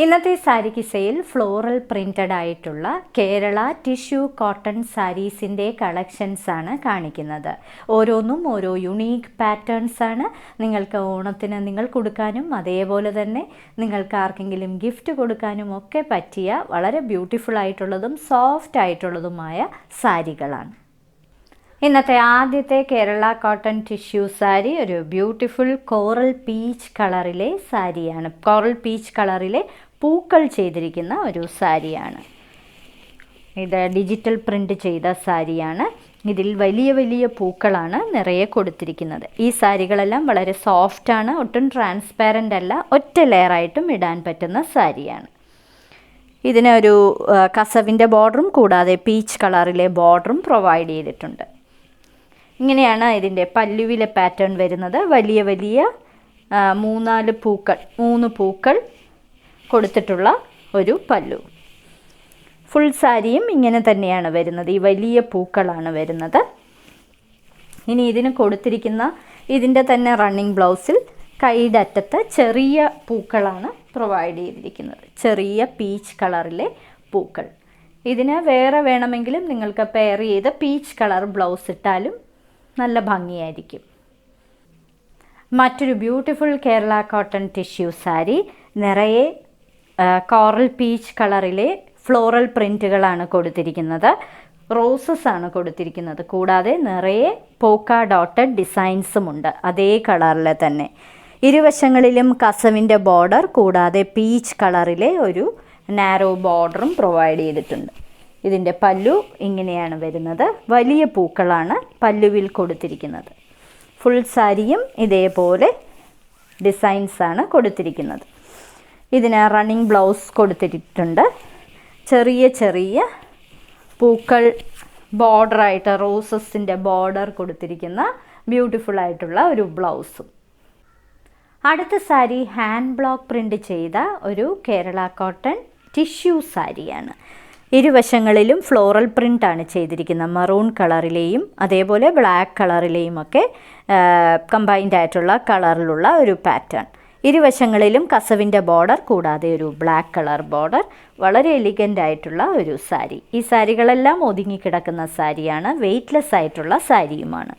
ഇന്നത്തെ sari കിസയിൽ floral printed ആയിട്ടുള്ള Kerala tissue cotton സാരീസിൻ്റെ കളക്ഷൻസാണ് കാണിക്കുന്നത്. ഓരോന്നും ഓരോ യുണീക്ക് പാറ്റേൺസാണ്. നിങ്ങൾക്ക് ഓണത്തിന് നിങ്ങൾ കൊടുക്കാനും അതേപോലെ തന്നെ നിങ്ങൾക്ക് ആർക്കെങ്കിലും ഗിഫ്റ്റ് കൊടുക്കാനും ഒക്കെ പറ്റിയ വളരെ ബ്യൂട്ടിഫുൾ ആയിട്ടുള്ളതും സോഫ്റ്റ് ആയിട്ടുള്ളതുമായ സാരികളാണ്. ഇന്നത്തെ ആദ്യത്തെ കേരള കോട്ടൺ ടിഷ്യൂ സാരി ഒരു ബ്യൂട്ടിഫുൾ കോറൽ പീച്ച് കളറിലെ സാരിയാണ്. കോറൽ പീച്ച് കളറിലെ പൂക്കൾ ചെയ്തിരിക്കുന്ന ഒരു സാരിയാണ്. ഇത് ഡിജിറ്റൽ പ്രിൻ്റ് ചെയ്ത സാരിയാണ്. ഇതിൽ വലിയ വലിയ പൂക്കളാണ് നിറയെ കൊടുത്തിരിക്കുന്നത്. ഈ സാരികളെല്ലാം വളരെ സോഫ്റ്റാണ്, ഒട്ടും ട്രാൻസ്പാരൻ്റ് അല്ല, ഒറ്റ ലെയറായിട്ടും ഇടാൻ പറ്റുന്ന സാരിയാണ്. ഇതിനൊരു കസവിൻ്റെ ബോർഡറും കൂടാതെ പീച്ച് കളറിലെ ബോർഡറും പ്രൊവൈഡ് ചെയ്തിട്ടുണ്ട്. ഇങ്ങനെയാണ് ഇതിൻ്റെ പല്ലുവിലെ പാറ്റേൺ വരുന്നത്. വലിയ വലിയ മൂന്ന് പൂക്കൾ കൊടുത്തിട്ടുള്ള ഒരു പല്ലു. ഫുൾ സാരിയും ഇങ്ങനെ തന്നെയാണ് വരുന്നത്. ഈ വലിയ പൂക്കളാണ് വരുന്നത്. ഇനി ഇതിന് കൊടുത്തിരിക്കുന്ന ഇതിൻ്റെ തന്നെ റണ്ണിങ് ബ്ലൗസിൽ കൈയുടെ അറ്റത്ത് ചെറിയ പൂക്കളാണ് പ്രൊവൈഡ് ചെയ്തിരിക്കുന്നത്. ചെറിയ പീച്ച് കളറിലെ പൂക്കൾ. ഇതിന് വേറെ വേണമെങ്കിലും നിങ്ങൾക്ക് പെയർ ചെയ്ത് പീച്ച് കളർ ബ്ലൗസ് ഇട്ടാലും നല്ല ഭംഗിയായിരിക്കും. മറ്റൊരു beautiful Kerala cotton tissue sari. നിറയെ കോറൽ പീച്ച് കളറിലെ ഫ്ലോറൽ പ്രിൻറ്റുകളാണ് കൊടുത്തിരിക്കുന്നത്. റോസസ് ആണ് കൊടുത്തിരിക്കുന്നത്. കൂടാതെ നിറയെ പോക്ക ഡോട്ടഡ് ഡിസൈൻസുമുണ്ട് അതേ കളറിൽ തന്നെ. ഇരുവശങ്ങളിലും കസവിൻ്റെ ബോർഡർ കൂടാതെ പീച്ച് കളറിലെ ഒരു നാരോ ബോർഡറും പ്രൊവൈഡ് ചെയ്തിട്ടുണ്ട്. ഇതിൻ്റെ പല്ലു ഇങ്ങനെയാണ് വരുന്നത്. വലിയ പൂക്കളാണ് പല്ലുവിൽ കൊടുത്തിരിക്കുന്നത്. ഫുൾ സാരിയും ഇതേപോലെ ഡിസൈൻസാണ് കൊടുത്തിരിക്കുന്നത്. ഇതിന് റണ്ണിങ് ബ്ലൗസ് കൊടുത്തിട്ടുണ്ട്. ചെറിയ ചെറിയ പൂക്കൾ ബോർഡറായിട്ട് റോസസിൻ്റെ ബോർഡർ കൊടുത്തിരിക്കുന്ന ബ്യൂട്ടിഫുൾ ആയിട്ടുള്ള ഒരു ബ്ലൗസും. അടുത്ത സാരി ഹാൻഡ് ബ്ലോക്ക് പ്രിൻ്റ് ചെയ്ത ഒരു കേരള കോട്ടൺ ടിഷ്യൂ സാരിയാണ്. ഇരുവശങ്ങളിലും ഫ്ലോറൽ പ്രിൻ്റാണ് ചെയ്തിരിക്കുന്നത്. മറൂൺ കളറിലെയും അതേപോലെ ബ്ലാക്ക് കളറിലെയും ഒക്കെ കമ്പൈൻഡ് ആയിട്ടുള്ള കളറിലുള്ള ഒരു പാറ്റേൺ. ഇരുവശങ്ങളിലും കസവിൻ്റെ ബോർഡർ കൂടാതെ ഒരു ബ്ലാക്ക് കളർ ബോർഡർ. വളരെ എലിഗൻ്റ് ആയിട്ടുള്ള ഒരു സാരി. ഈ സാരികളെല്ലാം ഒതുങ്ങിക്കിടക്കുന്ന സാരിയാണ്. വെയ്റ്റ്ലെസ് ആയിട്ടുള്ള സാരിയുമാണ്.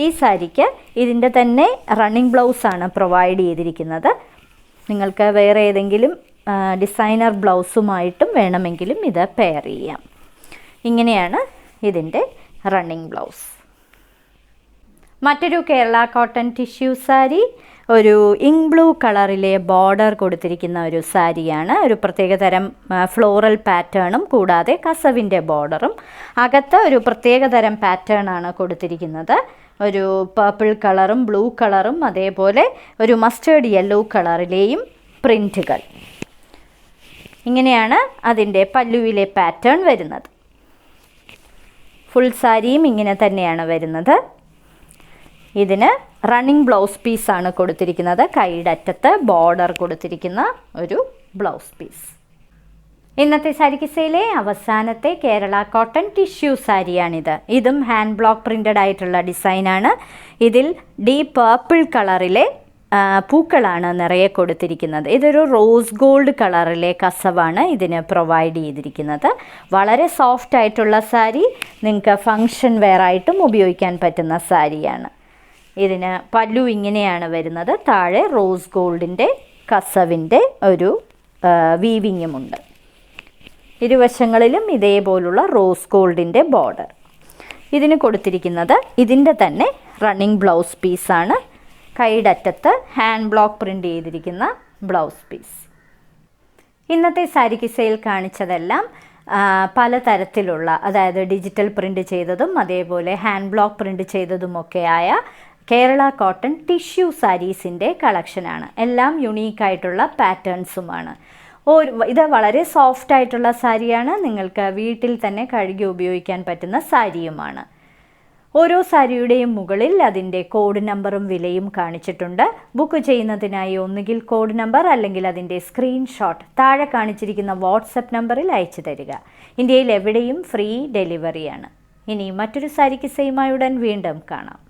ഈ സാരിക്ക് ഇതിൻ്റെ തന്നെ റണ്ണിങ് ബ്ലൗസാണ് പ്രൊവൈഡ് ചെയ്തിരിക്കുന്നത്. നിങ്ങൾക്ക് വേറെ ഏതെങ്കിലും ഡിസൈനർ ബ്ലൗസുമായിട്ടും വേണമെങ്കിലും ഇത് പെയർ ചെയ്യാം. ഇങ്ങനെയാണ് ഇതിൻ്റെ റണ്ണിങ് ബ്ലൗസ്. മറ്റൊരു കേരള കോട്ടൺ ടിഷ്യൂ സാരി ഒരു ഇങ്ക് ബ്ലൂ കളറിലെ ബോർഡർ കൊടുത്തിരിക്കുന്ന ഒരു സാരിയാണ്. ഒരു പ്രത്യേകതരം ഫ്ലോറൽ പാറ്റേണും കൂടാതെ കസവിൻ്റെ ബോർഡറും. അകത്ത് ഒരു പ്രത്യേകതരം പാറ്റേൺ ആണ് കൊടുത്തിരിക്കുന്നത്. ഒരു പർപ്പിൾ കളറും ബ്ലൂ കളറും അതേപോലെ ഒരു മസ്റ്റേർഡ് യെല്ലോ കളറിലെയും പ്രിൻറ്റുകൾ. ഇങ്ങനെയാണ് അതിൻ്റെ പല്ലുവിലെ പാറ്റേൺ വരുന്നത്. ഫുൾ സാരിയും ഇങ്ങനെ തന്നെയാണ് വരുന്നത്. ഇതിന് റണ്ണിങ് ബ്ലൗസ് പീസാണ് കൊടുത്തിരിക്കുന്നത്. കൈയുടെ അറ്റത്ത് ബോർഡർ കൊടുത്തിരിക്കുന്ന ഒരു ബ്ലൗസ് പീസ്. ഇന്നത്തെ സാരി കിസയിലെ അവസാനത്തെ കേരള കോട്ടൺ ടിഷ്യൂ സാരിയാണിത്. ഇതും ഹാൻഡ് ബ്ലോക്ക് പ്രിൻ്റഡ് ആയിട്ടുള്ള ഡിസൈനാണ്. ഇതിൽ ഡീപ്പ് പർപ്പിൾ കളറിലെ പൂക്കളാണ് നിറയെ കൊടുത്തിരിക്കുന്നത്. ഇതൊരു റോസ് ഗോൾഡ് കളറിലെ കസവാണ് ഇതിന് പ്രൊവൈഡ് ചെയ്തിരിക്കുന്നത്. വളരെ സോഫ്റ്റ് ആയിട്ടുള്ള സാരി. നിങ്ങൾക്ക് ഫങ്ഷൻ വെയർ ആയിട്ടും ഉപയോഗിക്കാൻ പറ്റുന്ന സാരിയാണ്. ഇതിന് പല്ലു ഇങ്ങനെയാണ് വരുന്നത്. താഴെ റോസ് ഗോൾഡിൻ്റെ കസവിൻ്റെ ഒരു വീവിങ്ങുമുണ്ട്. ഇരുവശങ്ങളിലും ഇതേപോലുള്ള റോസ് ഗോൾഡിൻ്റെ ബോർഡർ. ഇതിന് കൊടുത്തിരിക്കുന്നത് ഇതിൻ്റെ തന്നെ റണ്ണിങ് ബ്ലൗസ് പീസാണ്. കൈയുടെ അറ്റത്ത് ഹാൻഡ് ബ്ലോക്ക് പ്രിൻ്റ് ചെയ്തിരിക്കുന്ന ബ്ലൗസ് പീസ്. ഇന്നത്തെ സാരി കിസയിൽ കാണിച്ചതെല്ലാം പലതരത്തിലുള്ള, അതായത് ഡിജിറ്റൽ പ്രിൻ്റ് ചെയ്തതും അതേപോലെ ഹാൻഡ് ബ്ലോക്ക് പ്രിൻ്റ് ചെയ്തതുമൊക്കെയായ കേരള കോട്ടൺ ടിഷ്യൂ സാരീസിൻ്റെ കളക്ഷനാണ്. എല്ലാം യുണീക്കായിട്ടുള്ള പാറ്റേൺസുമാണ്. ഇത് വളരെ സോഫ്റ്റ് ആയിട്ടുള്ള സാരിയാണ്. നിങ്ങൾക്ക് വീട്ടിൽ തന്നെ കഴുകി ഉപയോഗിക്കാൻ പറ്റുന്ന സാരിയുമാണ്. ഓരോ സാരിയുടെയും മുകളിൽ അതിൻ്റെ കോഡ് നമ്പറും വിലയും കാണിച്ചിട്ടുണ്ട്. ബുക്ക് ചെയ്യുന്നതിനായി ഒന്നുകിൽ കോഡ് നമ്പർ അല്ലെങ്കിൽ അതിൻ്റെ സ്ക്രീൻഷോട്ട് താഴെ കാണിച്ചിരിക്കുന്ന വാട്സപ്പ് നമ്പറിൽ അയച്ചു തരിക. ഇന്ത്യയിൽ എവിടെയും ഫ്രീ ഡെലിവറിയാണ്. ഇനി മറ്റൊരു സാരി കിസയുമായി ഉടൻ വീണ്ടും കാണാം.